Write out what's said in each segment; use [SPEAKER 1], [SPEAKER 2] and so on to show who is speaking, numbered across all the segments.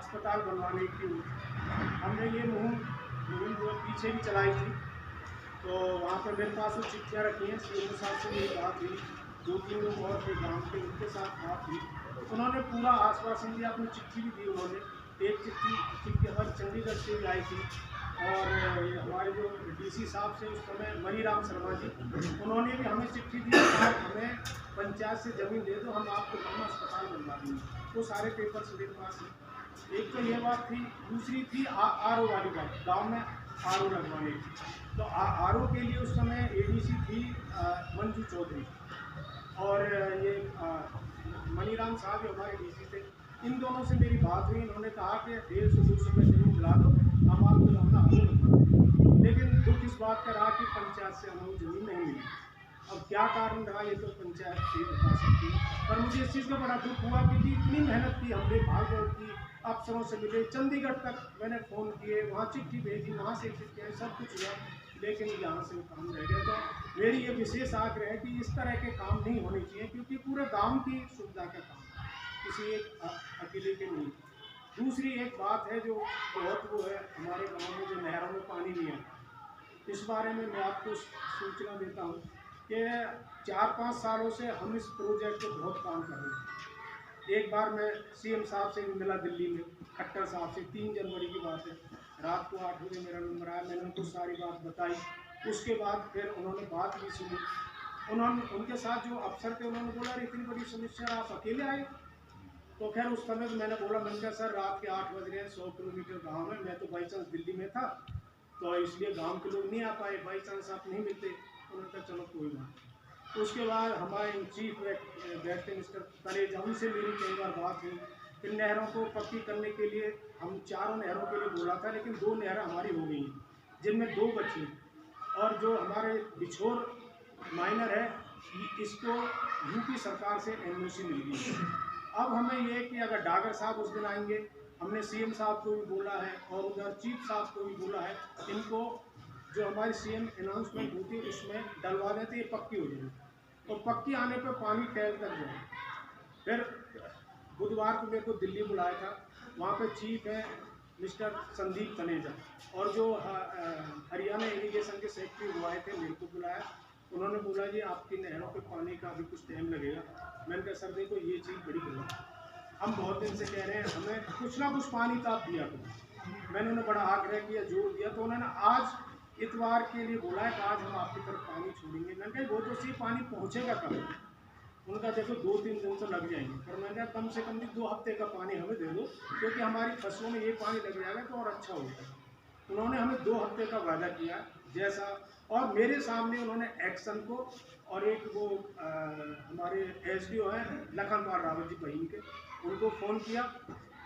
[SPEAKER 1] अस्पताल बनवाने की हमने ये मुहिम जो पीछे भी चलाई थी। तो वहाँ पर मेरे पास वो चिट्ठियाँ रखी हैं। सीएम साहब से मेरी बात हुई, 2-3 लोग और थे गाँव के, उनके साथ बात हुई। उन्होंने पूरा आश्वासन दिया, अपनी चिट्ठी भी दी उन्होंने। एक चिट्ठी हमारी चंडीगढ़ से भी आई थी, और हमारे जो डीसी साहब से उस समय मनीराम शर्मा जी, उन्होंने भी हमें चिट्ठी दी, आप हमें पंचायत से ज़मीन दे दो, हम आपको गाँव में अस्पताल बनवा देंगे। वो सारे पेपर्स मेरे पास हैं। एक तो ये बात थी, दूसरी थी आरओ वाली बात, गाँव में आरओ लगवाने की। तो आरओ के लिए उस समय एडीसी थी मंजू चौधरी, और ये मनीराम साहब जो हमारे डीसी थे, इन दोनों से मेरी बात हुई। इन्होंने कहा कि 150-200 रुपये जमीन दिला दो, हम आपको अपना आरओ लगवा देंगे। लेकिन दुख इस बात का रहा कि पंचायत से हमें ज़मीन नहीं मिली। अब क्या कारण रहा ये तो पंचायत से बता सकती है, पर मुझे इस चीज़ का बड़ा दुख हुआ क्योंकि इतनी मेहनत की हमने, भाग दौड़ की, अफसरों से मिले, चंडीगढ़ तक मैंने फ़ोन किए, वहाँ चिट्ठी भेजी, वहाँ से चिट्ठी, सब कुछ हुआ, लेकिन यहाँ से वो काम रह गया। तो मेरी ये विशेष आग्रह है कि इस तरह के काम नहीं होने चाहिए, क्योंकि पूरे गांव की सुविधा का काम है, किसी एक अकेले के नहीं। दूसरी एक बात है जो बहुत वो है, हमारे गांव में जो नहरों में पानी नहीं आता, इस बारे में मैं आपको सूचना देता हूँ कि 4-5 सालों से हम इस प्रोजेक्ट पर बहुत काम कर रहे हैं। एक बार मैं सीएम साहब से भी मिला दिल्ली में, खट्टर साहब से, 3 जनवरी की बात है, रात को 8 बजे मेरा नंबर आया, मैंने उनको सारी बात बताई। उसके बाद फिर उन्होंने बात भी सुनी। उनके साथ जो अफसर थे उन्होंने बोला, इतनी बड़ी समस्या, आप अकेले आए? तो खैर उस समय मैंने बोला, मैंने कहा सर रात के 8 बज रहे हैं, 100 किलोमीटर गाँव है, मैं तो बाई चांस दिल्ली में था, तो इसलिए गांव के लोग नहीं आ पाए, बाई चांस आप नहीं मिलते। उन्होंने कहा चलो कोई बात। उसके बाद हमारे चीफ डायरेक्टर मिस्टर तनेजा, उनसे मेरी कई बार बात हुई। फिर नहरों को पक्की करने के लिए हम 4 नहरों के लिए बोला था, लेकिन 2 नहरें हमारी हो गई हैं, जिनमें 2 बची, और जो हमारे बिछोर माइनर है, इसको यूपी सरकार से एनओसी मिल गई है। अब हमें ये कि अगर डागर साहब उस दिन आएंगे, हमने सीएम साहब को भी बोला है और उधर चीफ साहब को भी बोला है, इनको जो हमारी सीएम अनाउंसमेंट होती है उसमें डलवा देते, ये पक्की हो जाएगी। और पक्की आने पर पानी टैल तक जाए। फिर बुधवार को मेरे को दिल्ली बुलाया था, वहाँ पे चीफ है मिस्टर संदीप तनेजा, और जो हरियाणा इरीगेशन के सेक्रेटरी हुए थे, मेरे को बुलाया। उन्होंने बोला जी आपकी नहरों पे पानी का भी कुछ टाइम लगेगा। मैंने कहा सर देखो ये चीज़ बड़ी गलत है, हम बहुत दिन से कह रहे हैं हमें कुछ ना कुछ पानी तो आप दिया करो। मैंने उन्हें बड़ा आग्रह किया, जोर दिया, तो उन्होंने आज इतवार के लिए बोला है कि आज हम आपकी तरफ पानी छोड़ेंगे। मैंने कहा वो तो सी पानी पहुँचेगा कब? उनका देखो 2-3 दिन तो लग जाएंगे, पर मैंने कहा कम से कम भी 2 हफ्ते का पानी हमें दे दो, क्योंकि हमारी फसलों में ये पानी लग जाएगा तो और अच्छा होगा। उन्होंने हमें 2 हफ्ते का वादा किया जैसा, और मेरे सामने उन्होंने एक्शन को, और एक वो हमारे एसडीओ हैं लखनपाल रावत जी बहीन के, उनको फ़ोन किया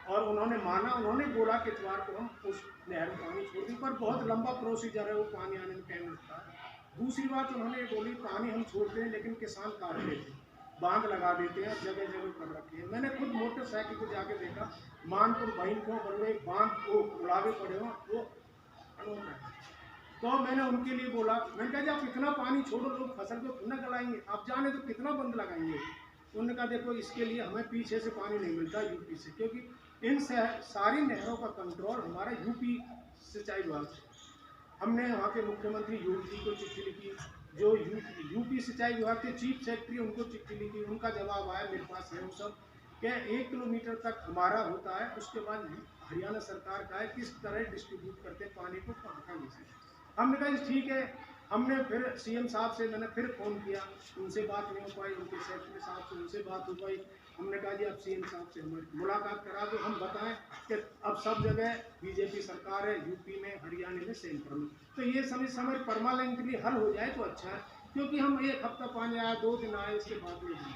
[SPEAKER 1] और उन्होंने माना। उन्होंने बोला कि इतवार को हम उस नहर में पानी छोड़ दें, पर बहुत लंबा प्रोसीजर है, वो पानी आने में टाइम लगता है। दूसरी बात उन्होंने बोली, पानी हम छोड़ते हैं लेकिन किसान काट लेते हैं, बांध लगा देते हैं, जगह जगह कर रखे हैं। मैंने खुद मोटरसाइकिल को जाके देखा, मानपुर बहन को बड़े बांध को उड़ावे पड़े हो, वो अनोखा है। तो मैंने उनके लिए बोला, मैंने कहा जी आप इतना पानी छोड़ो, लोग फसल को खुद न गलाएंगे, आप जाने तो कितना बंद लगाएंगे। उन्होंने कहा देखो इसके लिए हमें पीछे से पानी नहीं मिलता यूपी से, क्योंकि इन सारी नहरों का कंट्रोल हमारा यूपी सिंचाई विभाग से। हमने वहाँ के मुख्यमंत्री योगी जी को चिट्ठी लिखी, जो यूपी सिंचाई विभाग के चीफ सेक्रेटरी, उनको चिट्ठी लिखी, उनका जवाब आया मेरे पास है। वो सब क्या 1 किलोमीटर तक हमारा होता है, उसके बाद हरियाणा सरकार का है, किस तरह डिस्ट्रीब्यूट करते पानी को कहाँ कहाँ से। हमने कहा ठीक है। हमने फिर सीएम साहब से मैंने फिर फ़ोन किया, उनसे बात नहीं हो पाई, उनके सेक्रेटरी साहब से उनसे बात हो पाई। हमने कहा जी आप सीएम साहब से हमारी मुलाकात करा दो, हम बताएं कि अब सब जगह बीजेपी सरकार है, यूपी में, हरियाणा में, सेंटर में, तो ये समय परमानेंटली हल हो जाए तो अच्छा है, क्योंकि हम 1 हफ्ता पानी आया, 2 दिन आए, इसके बाद नहीं।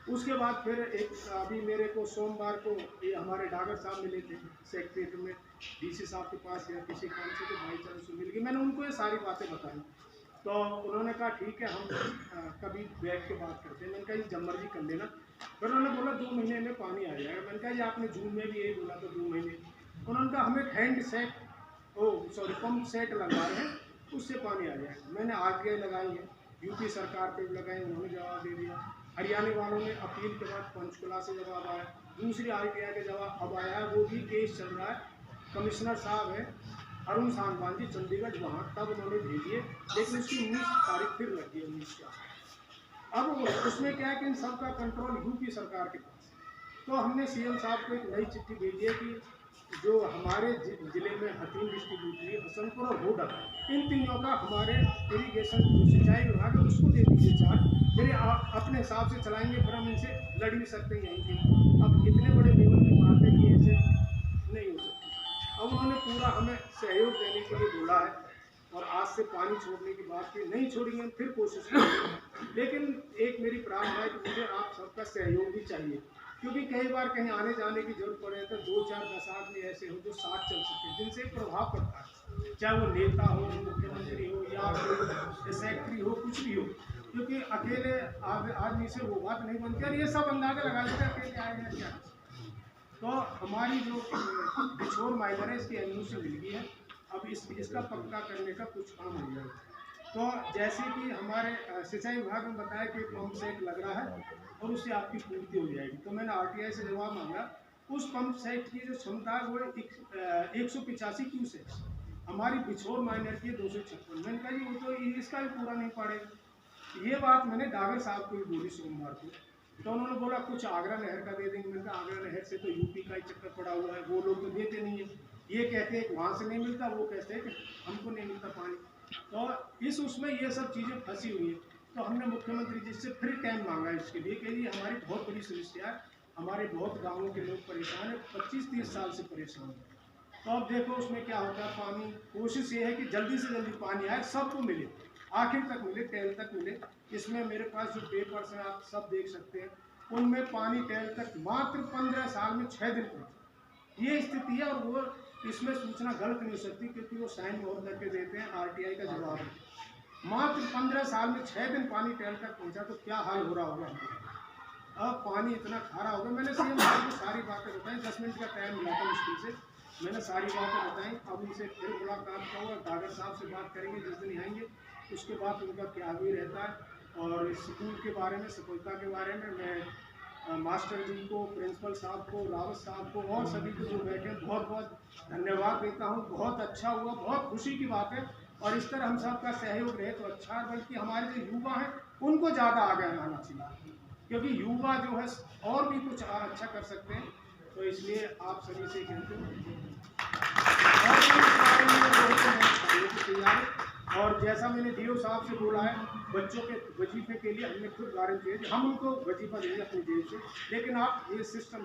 [SPEAKER 1] उसके बाद फिर एक अभी मेरे को सोमवार को ये हमारे डागर साहब मिले थे सेक्रेटरी में, डीसी साहब के पास या किसी काम से, तो भाई चांस से मिल गई। मैंने उनको ये सारी बातें बताई, तो उन्होंने कहा ठीक है हम कभी बैठ के बात करते हैं। मैंने कहा जब मर्जी कर लेना। फिर उन्होंने बोला 2 महीने में पानी आ जाएगा। मैंने कहा जी आपने जून में भी यही बोला था 2 महीने। उन्होंने कहा हमें हैंड सेट पंप सेट लगा रहे हैं, उससे पानी आ जाएगा। मैंने आरटीआई लगाई है, यूपी सरकार पे भी लगाई, उन्होंने जवाब दे दिया। हरियाणा वालों ने अपील के बाद पंचकुला से जवाब आया, दूसरी RTI का जवाब अब आया है, वो भी केस चल रहा है। कमिश्नर साहब है अरुण सांगवान जी चंडीगढ़, वहाँ तब उन्होंने भेजी है, लेकिन उसकी 19 तारीख फिर लगी है 19 का। अब उसमें क्या है कि इन सब का कंट्रोल यूपी सरकार के पास। तो हमने CM साहब को एक नई चिट्ठी भेजी है कि जो हमारे जिले में हथीन डिस्ट्रीब्यूटरी, हसनपुर और होडल, इन तीनों का हमारे इरीगेशन जो सिंचाई विभाग है उसको दे दीजिए चार्ज, फिर आप अपने हिसाब से चलाएंगे, फिर हम इनसे लड़ भी सकते हैं यहीं पे। अब इतने बड़े लेवल की बात है कि ऐसे नहीं हो सकती। अब उन्होंने पूरा हमें सहयोग देने के लिए बोला है और आज से पानी छोड़ने की बात की, नहीं छोड़ेंगे हम फिर कोशिश करेंगे। लेकिन एक मेरी प्रार्थना है कि मुझे आप सबका सहयोग भी चाहिए, क्योंकि कई बार कहीं आने जाने की जरूरत पड़े तो 2, 4, 10 आदमी ऐसे हो जो साथ चल सकते, जिनसे प्रभाव पड़ता है, चाहे वो नेता हो, मुख्यमंत्री हो या सेक्रेटरी हो, कुछ भी हो, क्योंकि अकेले आदमी से वो बात नहीं बनती और ये सब अंदाजा लगा लेते हैं अकेले आएगा क्या। तो हमारी जो बिछोर माइनर है इसकी NOC मिल गई है, अब इसका पक्का करने का कुछ काम हो जाएगा। तो जैसे कि हमारे सिंचाई विभाग में बताया कि पंप सेट लग रहा है और उससे आपकी पूर्ति हो जाएगी, तो मैंने RTI से जवाब मांगा। उस पंप सेट की जो क्षमता है वो 185 क्यूसेक, हमारी बिछोर माइनर की 256। मैंने कहा जी वो तो इसका भी पूरा नहीं पड़ेगा। ये बात मैंने डागर साहब को भी बोली सोमवार को, तो उन्होंने बोला कुछ आगरा नहर का दे देंगे। मैंने कहा आगरा नहर से तो यूपी का ही चक्कर पड़ा हुआ है, वो लोग तो देते नहीं है, ये कहते हैं कि वहाँ से नहीं मिलता, वो कहते हैं कि हमको नहीं मिलता पानी। तो इस उसमें ये सब चीज़ें फंसी हुई है। तो हमने मुख्यमंत्री जी से फिर टाइम मांगा इसके लिए कि ये हमारी बहुत बड़ी समस्या है, हमारे बहुत गाँवों के लोग परेशान है, 25-30 साल से परेशान है। तो अब देखो उसमें क्या होता है, पानी कोशिश ये है कि जल्दी से जल्दी पानी आए, सबको मिले, आखिर तक मिले, टेल तक मिले। इसमें मेरे पास जो पेपर्स हैं आप सब देख सकते हैं, उनमें पानी टेल तक मात्र 15 साल में 6 दिन पहुँचा, ये स्थिति है। और वो इसमें सूचना गलत नहीं हो सकती क्योंकि वो साइन बहुत करके देते हैं, RTI का जवाब है। मात्र 15 साल में 6 दिन पानी टेल तक पहुँचा, तो क्या हाल हो रहा होगा। अब पानी इतना खारा होगा। मैंने CM साहब को सारी बातें बताई, 10 मिनट का टाइम मिला था मुश्किल से, मैंने सारी बातें बताई। अब उनसे फिर मुलाकात करूँगा, डागर साहब से बात करेंगे जिस दिन आएंगे, उसके बाद उनका क्या भी रहता है। और स्कूल के बारे में, सफलता के बारे में मैं मास्टर जी को, प्रिंसिपल साहब को, रावत साहब को और सभी को जो बैठे बहुत बहुत धन्यवाद देता हूँ। बहुत अच्छा हुआ, बहुत खुशी की बात है। और इस तरह हम सब का सहयोग रहे तो अच्छा है, बल्कि हमारे जो युवा हैं उनको ज़्यादा आगे आना चाहिए, क्योंकि युवा जो है और भी कुछ अच्छा कर सकते हैं। तो इसलिए आप सभी से कहते हैं और जैसा मैंने DO साहब से बोला है, बच्चों के वजीफे के लिए हमने खुद गारंटी है, हम उनको वजीफा देंगे अपनी जेब से, लेकिन आप ये सिस्टम